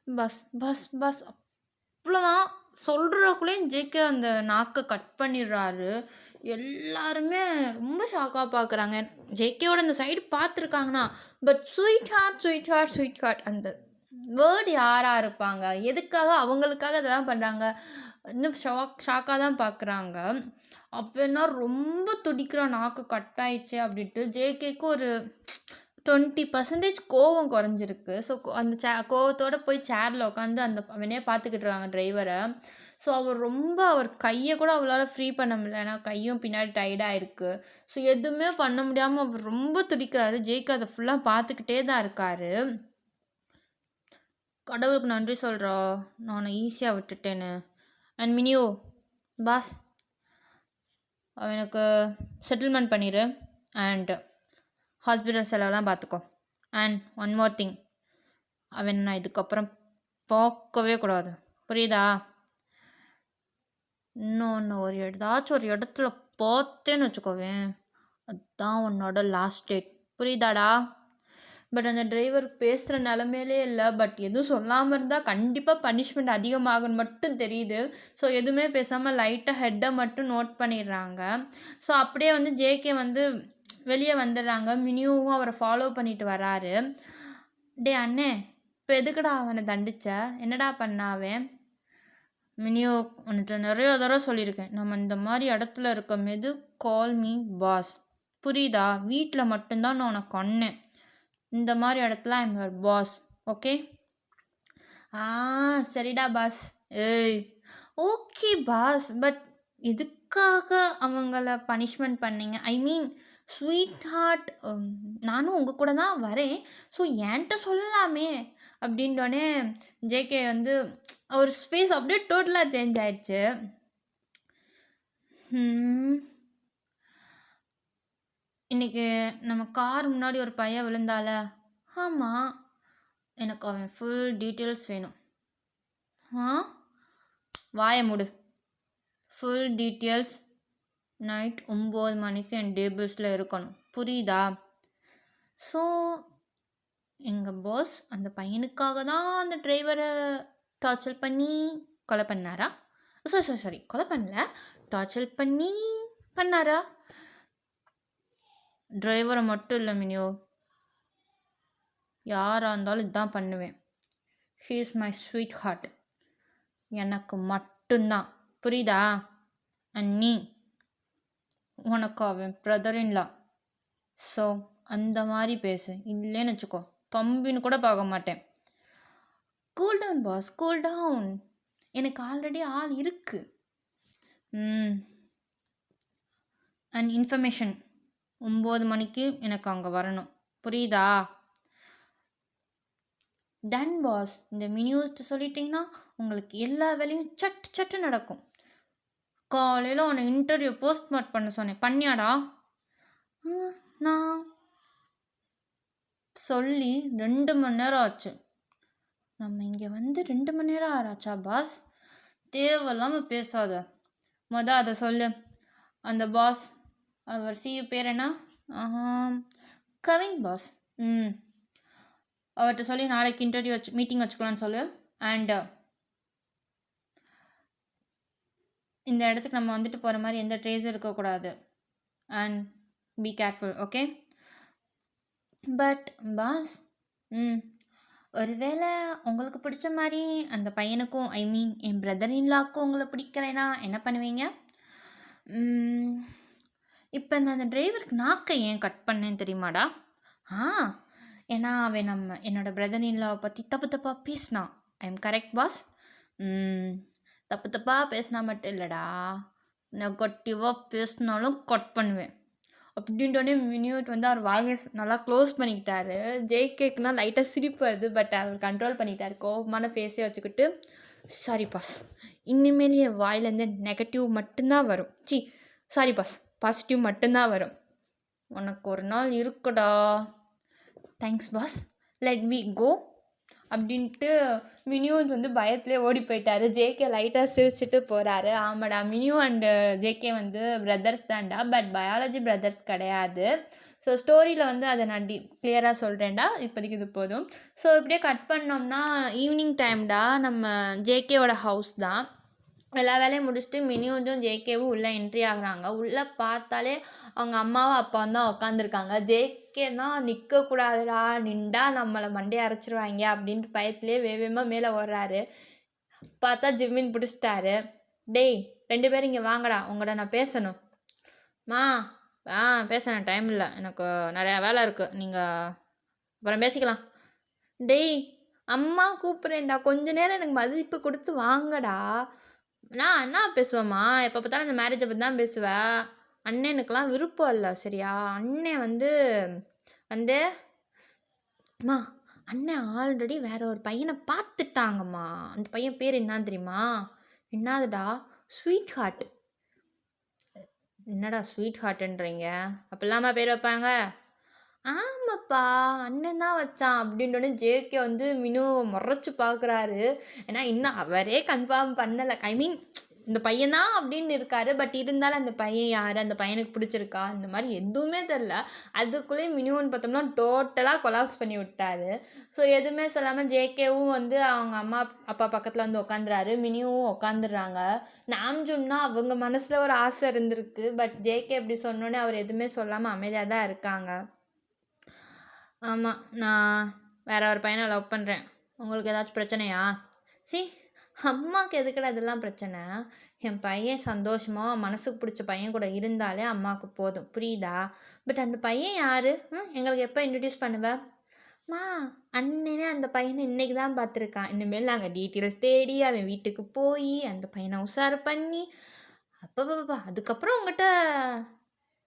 பஸ் பஸ் பஸ் அவ்வளோதான். சொல்கிறக்குள்ளேயும் ஜேகே அந்த நாக்கை கட் பண்ணிடுறாரு. எல்லாருமே ரொம்ப ஷாக்காக பார்க்குறாங்க. ஜேகேவோட அந்த சைடு பார்த்துருக்காங்கன்னா, but sweet heart sweet heart sweet heart அந்த வேர்டு யாராக இருப்பாங்க? எதுக்காக அவங்களுக்காக இதெல்லாம் பண்ணுறாங்க? இன்னும் ஷாக்காக தான் பார்க்குறாங்க. அப்போனா ரொம்ப துடிக்கிற நாக்கு கட் ஆயிடுச்சு அப்படின்ட்டு ஜேகேக்கு ஒரு 20% கோவம் குறைஞ்சிருக்கு. ஸோ அந்த கோவத்தோடு போய் சேரில் உட்காந்து அந்த அவனே பார்த்துக்கிட்டு இருக்காங்க டிரைவரை. ஸோ அவர் கையை கூட அவளால் ஃப்ரீ பண்ண முடியல. ஏன்னா கையும் பின்னாடி டைடாக இருக்குது. ஸோ எதுவுமே பண்ண முடியாமல் அவர் ரொம்ப துடிக்கிறாரு. ஜேகே அதை ஃபுல்லாக பார்த்துக்கிட்டே தான் இருக்காரு. கடவுளுக்கு நன்றி சொல்கிறோம், நான் உன்னை ஈஸியாக விட்டுட்டேன்னு. அண்ட் மினியோ பாஸ் அவனுக்கு செட்டில்மெண்ட் பண்ணிடு. அண்ட் ஹாஸ்பிட்டல் செலவெல்லாம் பார்த்துக்கோ. அண்ட் ஒன் மோர் திங், அவன் நான் இதுக்கப்புறம் பார்க்கவே கூடாது, புரியுதா? இன்னொன்று ஏதாச்சும் ஒரு இடத்துல பார்த்தேன்னு வச்சுக்கோவேன், அதுதான் உன்னோட லாஸ்ட் டேட், புரியுதாடா? பட் அந்த டிரைவர் பேசுகிற நிலமையிலே இல்லை. பட் எதுவும் சொல்லாமல் இருந்தால் கண்டிப்பாக பனிஷ்மெண்ட் அதிகமாகுன்னு மட்டும் தெரியுது. ஸோ எதுவுமே பேசாமல் லைட்டாக ஹெட்டை மட்டும் நோட் பண்ணிடுறாங்க. ஸோ அப்படியே வந்து ஜேகே வந்து வெளியே வந்துடுறாங்க. மினியும் அவரை ஃபாலோ பண்ணிட்டு வராரு. டே அண்ணே, இப்போ எதுக்குடா அவனை தண்டிச்ச? என்னடா பண்ணாவே? மினியோ, உன்கிட்ட நிறைய தடவை சொல்லியிருக்கேன், நம்ம இந்த மாதிரி இடத்துல இருக்கும் போது கால் மீ பாஸ், புரியுதா? வீட்டில் மட்டும்தான் நான் உனக்கு கொன்னேன். இந்த மாதிரி இடத்துல ஐம் யுவர் பாஸ், ஓகே? சரிடா பாஸ். ஏய் ஓகே பாஸ், பட் எதுக்காக அவங்கள பனிஷ்மெண்ட் பண்ணீங்க? ஐ மீன் ஸ்வீட் ஹார்ட், நானும் உங்கள் கூட தான் வரேன், ஸோ என்கிட்ட சொல்லலாமே அப்படின்றோடனே ஜேகே வந்து அவர் ஃபேஸ் அப்படியே டோட்டலாக சேஞ்ச் ஆயிடுச்சு. இன்றைக்கி நம்ம கார் முன்னாடி ஒரு பையன் விழுந்தால? ஆமாம், எனக்கு அவன் ஃபுல் டீட்டெயில்ஸ் வேணும். வாயை மூடு. ஃபுல் டீட்டெயில்ஸ் நைட் 9 மணிக்கு என் டேபிள்ஸில் இருக்கணும், புரியுதா? ஸோ எங்கள் பாஸ் அந்த பையனுக்காக தான் அந்த டிரைவரை டார்ச்சர் பண்ணி கொலை பண்ணாரா? சாரி, கொலை பண்ணல, டார்ச்சர் பண்ணி பண்ணாரா? டிரைவரை மட்டும் இல்லை மினியோ, யாராக இருந்தாலும் இதுதான் பண்ணுவேன். She is my sweetheart, எனக்கு மட்டும்தான், புரியுதா? அண்ட் நீ உனக்கு அவன் பிரதர்-இன்-லா. ஸோ அந்த மாதிரி பேசு, இல்லைன்னு வச்சுக்கோ தம்பின்னு கூட பார்க்க மாட்டேன். Cool down boss, cool down. எனக்கு ஆல்ரெடி ஆள் இருக்கு. அண்ட் இன்ஃபர்மேஷன் 9 மணிக்கு எனக்கு அங்கே வரணும், புரியுதா? Done boss. இந்த மினியூஸ்ட்டு சொல்லிட்டிங்கன்னா உங்களுக்கு எல்லா வேலையும் சட்டு சட்டு நடக்கும். காலையில் உன்னை இன்டர்வியூ போஸ்ட்மார்ட் பண்ண சொன்னேன், பண்ணியாடா? நான் சொல்லி 2 மணி நேரம் ஆச்சு. நம்ம இங்கே வந்து 2 மணி நேரம் ஆறாச்சா பாஸ்? தேவையில்லாமல் பேசாத. அதை சொல்லு. அந்த பாஸ், அவர் சிஇ பேர் என்ன? கவின் பாஸ். அவர்கிட்ட சொல்லி நாளைக்கு இன்டர்வியூ மீட்டிங் வச்சுக்கலான்னு சொல்லு. அண்ட் இந்த இடத்துக்கு நம்ம வந்துட்டு போகிற மாதிரி எந்த ட்ரேஸும் இருக்கக்கூடாது. And be careful, okay? But boss, ஒருவேளை உங்களுக்கு பிடிச்ச மாதிரி அந்த பையனுக்கும், ஐ மீன் என் பிரதர்-இன்-லாக்கும் உங்களை பிடிக்கலைன்னா என்ன பண்ணுவீங்க? இப்போ அந்த டிரைவருக்கு நாக்கை ஏன் கட் பண்ணேன்னு தெரியுமாடா? ஆ ஏன்னா அவன் என்னோட பிரதர் இன்லாவை பற்றி தப்பு தப்பாக பேசினான். I am correct boss? தப்பு தப்பாக பேசினா மட்டும் இல்லைடா, நெகட்டிவாக பேசினாலும் கட் பண்ணுவேன் அப்படின்ட்டோடனே மினியூட் வந்து அவர் வாயை நல்லா க்ளோஸ் பண்ணிக்கிட்டாரு. ஜேகேக்குனா லைட்டாக சிரிப்பு வருது, பட் அவர் கண்ட்ரோல் பண்ணிக்கிட்டாரு. கோபமான ஃபேஸே வச்சுக்கிட்டு, சாரி பாஸ், இனிமேல் என் வாயிலேருந்து நெகட்டிவ் மட்டும்தான் வரும். சாரி பாஸ், பாசிட்டிவ் மட்டும்தான் வரும். உனக்கு ஒரு நாள் இருக்குடா. Thanks boss, let me go அப்படின்ட்டு மினியூன் வந்து பயத்துலேயே ஓடி போயிட்டாரு. ஜேகே லைட்டாக சிரிச்சுட்டு போகிறாரு. ஆமாடா, மினியூ அண்டு ஜேகே வந்து பிரதர்ஸ் தான்டா, பட் பயாலஜி பிரதர்ஸ் கிடையாது. ஸோ ஸ்டோரியில் வந்து அதை நான் கிளியராக சொல்கிறேன்டா, இப்போதைக்கு இது போதும். ஸோ இப்படியே கட் பண்ணோம்னா ஈவினிங் டைம்டா, நம்ம ஜேகேவோட ஹவுஸ் தான். எல்லா வேலையும் முடிச்சுட்டு மினியூஜும் ஜேகேவும் உள்ளே என்ட்ரி ஆகுறாங்க. உள்ளே பார்த்தாலே அவங்க அம்மாவும் அப்பாவும் தான் உட்காந்துருக்காங்க. ஜேகேனா நிற்கக்கூடாதுடா, நின்றா நம்மளை மண்டையை அரைச்சிருவாங்க அப்படின்ட்டு பயத்துலேயே வேகமாக மேலே ஓடுறாரு. பார்த்தா ஜிம்மின் பிடிச்சிட்டாரு. டேய் 2 பேரும் இங்கே வாங்கடா, உங்கள்கிட்ட நான் பேசணும். மா பேசணும், டைம் இல்லை, எனக்கு நிறையா வேலை இருக்குது, நீங்கள் அப்புறம் பேசிக்கலாம். டேய் அம்மா கூப்பிட்றேன்டா, கொஞ்ச நேரம் எனக்கு மதிப்பு கொடுத்து வாங்கடா. நான் என்ன பேசுவேம்மா, எப்போ பார்த்தாலும் இந்த மேரேஜை பற்றி தான் பேசுவேன். அண்ணனுக்கெலாம் விருப்பம் இல்லை சரியா? அண்ணன் வந்து அம்மா, அண்ணன் ஆல்ரெடி வேற ஒரு பையனை பார்த்துட்டாங்கம்மா. அந்த பையன் பேர் என்னான்னு தெரியுமா? என்னதுடா? Sweetheart. என்னடா ஸ்வீட் ஹார்ட்டுன்றீங்க? அப்படிலாமா பேர் வைப்பாங்க? ஆமாப்பா, அண்ணன் தான் வச்சான் அப்படின்றோடனே ஜேகே வந்து மினுவை முறைச்சி பார்க்குறாரு. ஏன்னா இன்னும் அவரே கன்ஃபார்ம் பண்ணலை. ஐ மீன் இந்த பையன் தான் அப்படின்னு இருக்காரு, பட் இருந்தாலும் அந்த பையன் யார், அந்த பையனுக்கு பிடிச்சிருக்கா, இந்த மாதிரி எதுவுமே தெரில. அதுக்குள்ளேயே மினிமம் பார்த்தோம்னா டோட்டலாக கொலாப்ஸ் பண்ணி விட்டாரு. ஸோ எதுவுமே சொல்லாமல் ஜேகேவும் வந்து அவங்க அம்மா அப்பா பக்கத்தில் வந்து உட்காந்துறாரு. மினியும் உட்காந்துடுறாங்க. நாம்ஜுன்னா அவங்க மனசில் ஒரு ஆசை இருந்திருக்கு, பட் ஜேகே அப்படி சொன்னோன்னே அவர் எதுவுமே சொல்லாமல் அமைதியாக தான் இருக்காங்க. ஆமாம், நான் வேற ஒரு பையனை லவ் பண்ணுறேன், உங்களுக்கு ஏதாச்சும் பிரச்சனையா? அம்மாவுக்கு எதுக்கடா இதெல்லாம் பிரச்சனை? என் பையன் சந்தோஷமாக மனசுக்கு பிடிச்ச பையன் கூட இருந்தாலே அம்மாவுக்கு போதும், புரியுதா? பட் அந்த பையன் யார்? எங்களுக்கு எப்போ இன்ட்ரடியூஸ் பண்ணுவேன்? அண்ணனே அந்த பையனை இன்றைக்கி தான் பார்த்துருக்கான். இனிமேல் நாங்கள் டீட்டெயில்ஸ் தேடி அவன் வீட்டுக்கு போய் அந்த பையனை உஷாரு பண்ணி அப்பப்பா அதுக்கப்புறம் உங்கள்கிட்ட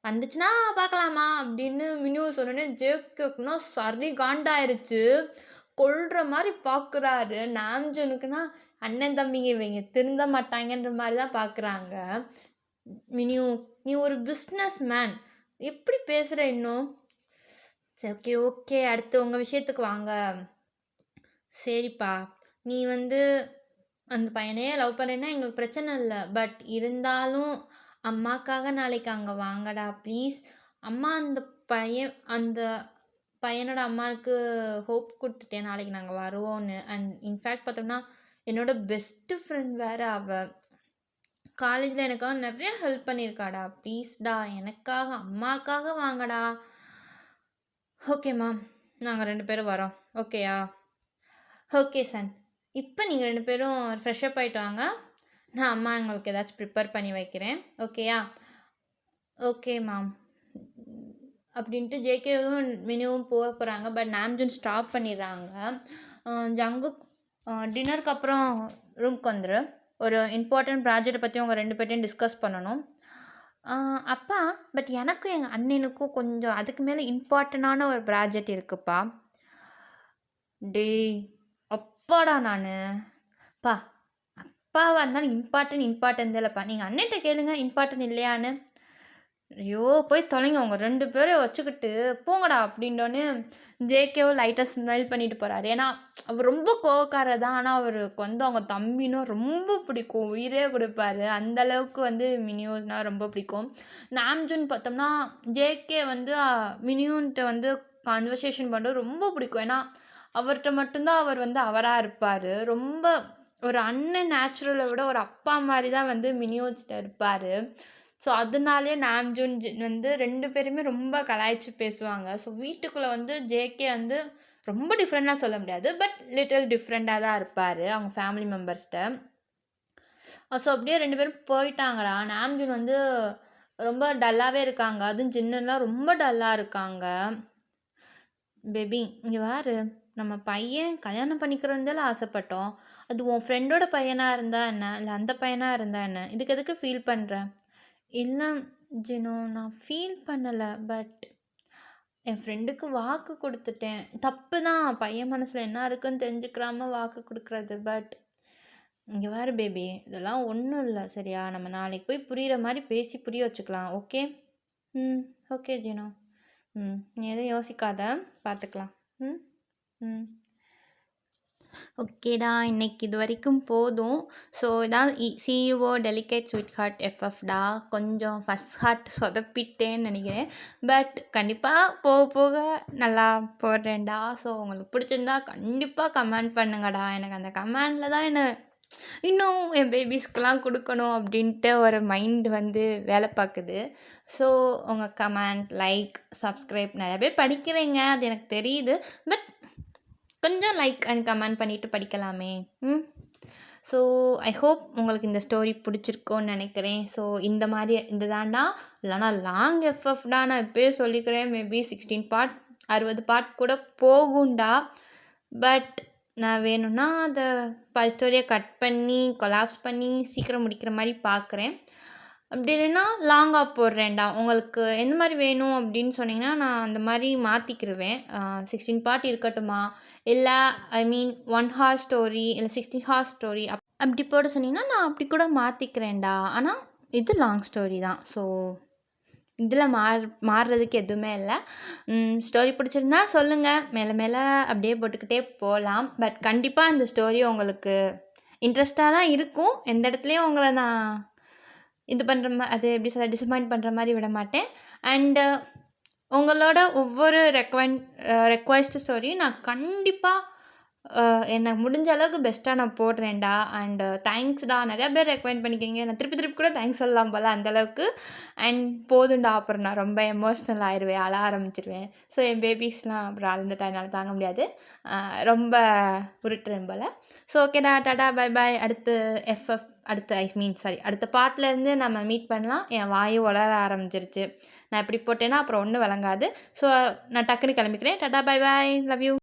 வந்துச்சுன்னா பார்க்கலாமா அப்படின்னு மினு சொன்னோன்னே ஜேக்குன்னா சரி காண்டாயிருச்சு. கொல்ற மாதிரி பார்க்குறாரு. நாம்ஜனுக்குன்னா அண்ணன் தம்பிங்க இவங்க திருந்த மாட்டாங்கன்ற மாதிரி தான் பார்க்குறாங்க. மினியூ, நீ ஒரு பிஸ்னஸ் மேன், எப்படி பேசுகிற இன்னும்? சரி, ஓகே ஓகே, அடுத்து உங்கள் விஷயத்துக்கு வாங்க. சரிப்பா, நீ வந்து அந்த பையனையே லவ் பண்ணுறேன்னா எங்களுக்கு பிரச்சனை இல்லை, பட் இருந்தாலும் அம்மாக்காக நாளைக்கு அங்கே வாங்கடா ப்ளீஸ். அம்மா அந்த பையனோட அம்மாவுக்கு ஹோப் கொடுத்துட்டேன் நாளைக்கு நாங்கள் வருவோன்னு. அண்ட் இன்ஃபேக்ட் பார்த்தோம்னா என்னோட பெஸ்ட்டு ஃப்ரெண்ட் வேறு அவள். காலேஜில் எனக்காக நிறைய ஹெல்ப் பண்ணியிருக்காடா, ப்ளீஸ்டா எனக்காக அம்மாக்காக வாங்கடா. ஓகேம்மா, நாங்கள் 2 பேரும் வரோம், ஓகேயா? ஓகே சன், இப்போ நீங்கள் 2 பேரும் ஃப்ரெஷ்அப் ஆகிட்டு வாங்க, நான் அம்மா எங்களுக்கு ஏதாச்சும் ப்ரிப்பேர் பண்ணி வைக்கிறேன், ஓகேயா? ஓகே மேம் அப்படின்ட்டு ஜேகேவும் மினிவும் போக போகிறாங்க. பட் நாம்ஜுன் ஸ்டாப் பண்ணிடுறாங்க. ஜங்குக் டின்னருக்கு அப்புறம் ரூம்க்கு வந்துரு, ஒரு இம்பார்ட்டண்ட் ப்ராஜெக்டை பற்றி உங்கள் 2 பேர்ட்டையும் டிஸ்கஸ் பண்ணணும். அப்பா, பட் எனக்கும் எங்கள் அண்ணனுக்கும் கொஞ்சம் அதுக்கு மேலே இம்பார்ட்டண்டான ஒரு ப்ராஜெக்ட் இருக்குப்பா. டேய் அப்பாடா, பா அப்பாவாக இருந்தாலும் இம்பார்ட்டன்ட் இல்லைப்பா, நீங்கள் அண்ணன்ட்ட கேளுங்க இம்பார்ட்டன்ட் இல்லையான்னு. ஐயோ போய் தொலைங்க, அவங்க 2 பேரும் வச்சுக்கிட்டு போங்கடா அப்படின்னோடனே ஜேகேவும் லைட்டாக ஸ்மெல் பண்ணிட்டு போகிறாரு. ஏன்னா அவர் ரொம்ப கோவக்காரர் தான், ஆனால் அவருக்கு வந்து அவங்க தம்பினா ரொம்ப பிடிக்கும், உயிரே கொடுப்பாரு. அந்தளவுக்கு வந்து மினியூன்னா ரொம்ப பிடிக்கும். நாம்ஜுன் பார்த்தோம்னா ஜேகே வந்து மினியூன்ட்ட வந்து கான்வர்சேஷன் பண்ணுறது ரொம்ப பிடிக்கும். ஏன்னா அவர்கிட்ட மட்டும்தான் அவர் வந்து அவராக இருப்பார். ரொம்ப ஒரு அண்ணன் நேச்சுரலை விட ஒரு அப்பா மாதிரி தான் வந்து மினியூன்ஸ்கிட்ட இருப்பார். ஸோ அதனாலே நாம்ஜுன் வந்து 2 பேருமே ரொம்ப கலாய்ச்சி பேசுவாங்க. ஸோ வீட்டுக்குள்ளே வந்து ஜேகே வந்து ரொம்ப டிஃப்ரெண்ட்டாக சொல்ல முடியாது, பட் லிட்டில் டிஃப்ரெண்ட்டாக தான் இருப்பார் அவங்க ஃபேமிலி மெம்பர்ஸ்கிட்ட. ஸோ அப்படியே 2 பேரும் போயிட்டாங்கடா. நாம்ஜுன் வந்து ரொம்ப டல்லாவே இருக்காங்க. அதுவும் ஜின்னுலாம் ரொம்ப டல்லா இருக்காங்க. பேபி இங்கே பாரு, நம்ம பையன் கல்யாணம் பண்ணிக்கிறோன்னு தானே ஆசைப்பட்டோம். அது உன் ஃப்ரெண்டோட பையனா இருந்தா என்ன? இல்ல அந்த பையனா இருந்தா என்ன? இதுக்கு எதுக்கு ஃபீல் பண்ற? இல்ல ஜினு, நான் ஃபீல் பண்ணல. பட் என் ஃப்ரெண்டுக்கு வாக்கு குடுத்துட்டேன். தப்பு தான். பையன் மனசுல என்ன இருக்குன்னு தெரிஞ்சுக்கிறாம வாக்கு குடுக்குறது. பட் இங்க பாரு பேபி, இதெல்லாம் ஒண்ணும் இல்ல. சரியா? நம்ம நாளைக்கு போய் புரியிற மாரி பேசி புரிய வச்சுக்கலாம். ஓகே? ம். ஓகே ஜினு. நீ எதுவும் யோசிக்காத. பார்த்துக்கலாம். ம். ம். ஓகேடா, இன்னைக்கு இது வரைக்கும் போதும். ஸோ இதான் சிஇஓ டெலிகேட் ஸ்வீட் ஹார்ட் எஃப்எஃப்டா. கொஞ்சம் ஃபர்ஸ்ட் ஹார்ட் சொதப்பிட்டேன்னு நினைக்கிறேன். பட் கண்டிப்பாக போக போக நல்லா போடுறேன்டா. ஸோ உங்களுக்கு பிடிச்சிருந்தா கண்டிப்பாக கமெண்ட் பண்ணுங்கடா. எனக்கு அந்த கமெண்டில் தான் இன்னும் என் பேபிஸ்க்கெலாம் கொடுக்கணும் அப்படின்ட்டு ஒரு மைண்ட் வந்து வேலை பார்க்குது. ஸோ உங்கள் கமெண்ட், லைக், சப்ஸ்கிரைப் நிறைய பேர் படிக்கிறீங்க, அது எனக்கு தெரியுது. பட் கொஞ்சம் லைக் அண்ட் கமெண்ட் பண்ணிவிட்டு படிக்கலாமே. ஸோ ஐ ஹோப் உங்களுக்கு இந்த ஸ்டோரி பிடிச்சிருக்கோன்னு நினைக்கிறேன். ஸோ இந்த மாதிரி இந்த தாண்டா, இல்லைனா லாங் எஃப்எஃப்டா. நான் இப்போயே சொல்லிக்கிறேன், மேபி 16 பார்ட் 60 பார்ட் கூட போகும்டா. பட் நான் வேணும்னா அதை ஸ்டோரியை கட் பண்ணி கொலாப்ஸ் பண்ணி சீக்கிரம் முடிக்கிற மாதிரி பார்க்குறேன். அப்படி இல்லைன்னா லாங்காக போடுறேன்டா. உங்களுக்கு எந்த மாதிரி வேணும் அப்படின்னு சொன்னீங்கன்னா நான் அந்த மாதிரி மாற்றிக்கிருவேன். 16 பார்ட் இருக்கட்டுமா, இல்லை ஐ மீன் 1 ஹார் ஸ்டோரி, இல்லை 16 ஹார் ஸ்டோரி அப்படி போட சொன்னீங்கன்னா நான் அப்படி கூட மாற்றிக்கிறேன்டா. ஆனால் இது லாங் ஸ்டோரி தான். ஸோ இதில் மாறுறதுக்கு எதுவுமே இல்லை. ஸ்டோரி பிடிச்சிருந்தா சொல்லுங்கள், மேலே மேலே அப்படியே போட்டுக்கிட்டே போகலாம். பட் கண்டிப்பாக இந்த ஸ்டோரி உங்களுக்கு இன்ட்ரெஸ்டாக தான் இருக்கும். எந்த இடத்துலையும் உங்களை நான் இது பண்ணுற அது எப்படி சொல்ல, டிசப்பாயிண்ட் பண்ணுற மாதிரி விட மாட்டேன். அண்டு உங்களோட ஒவ்வொரு ரெக்வெஸ்ட் ஸ்டோரியும் நான் கண்டிப்பாக எனக்கு முடிஞ்ச அளவுக்கு பெஸ்ட்டாக நான் போடுறேன்டா. அண்டு தேங்க்ஸ்டா, நிறையா பேர் ரெக்கமெண்ட் பண்ணிக்கிங்க. நான் திருப்பி திருப்பி கூட தேங்க்ஸ் சொல்லலாம் போல் அந்தளவுக்கு. அண்ட் போதுண்டா, அப்புறம் நான் ரொம்ப எமோஷ்னல் ஆயிடுவேன், அழ ஆரம்பிச்சிருவேன். ஸோ என் பேபிஸ்லாம் அப்புறம் அழுந்துட்டா என்னால் தாங்க முடியாது, ரொம்ப உருட்டுறேன் போல். ஸோ ஓகேடா, டாடா, பை பாய். அடுத்த பாட்டிலேருந்து நம்ம மீட் பண்ணலாம். என் வாயும் வளர ஆரம்பிச்சிருச்சு. நான் எப்படி போட்டேன்னா அப்புறம் ஒன்றும் விளங்காது. ஸோ நான் டக்குன்னு கிளம்பிக்கிறேன். டாடா, பை பாய், லவ் யூ.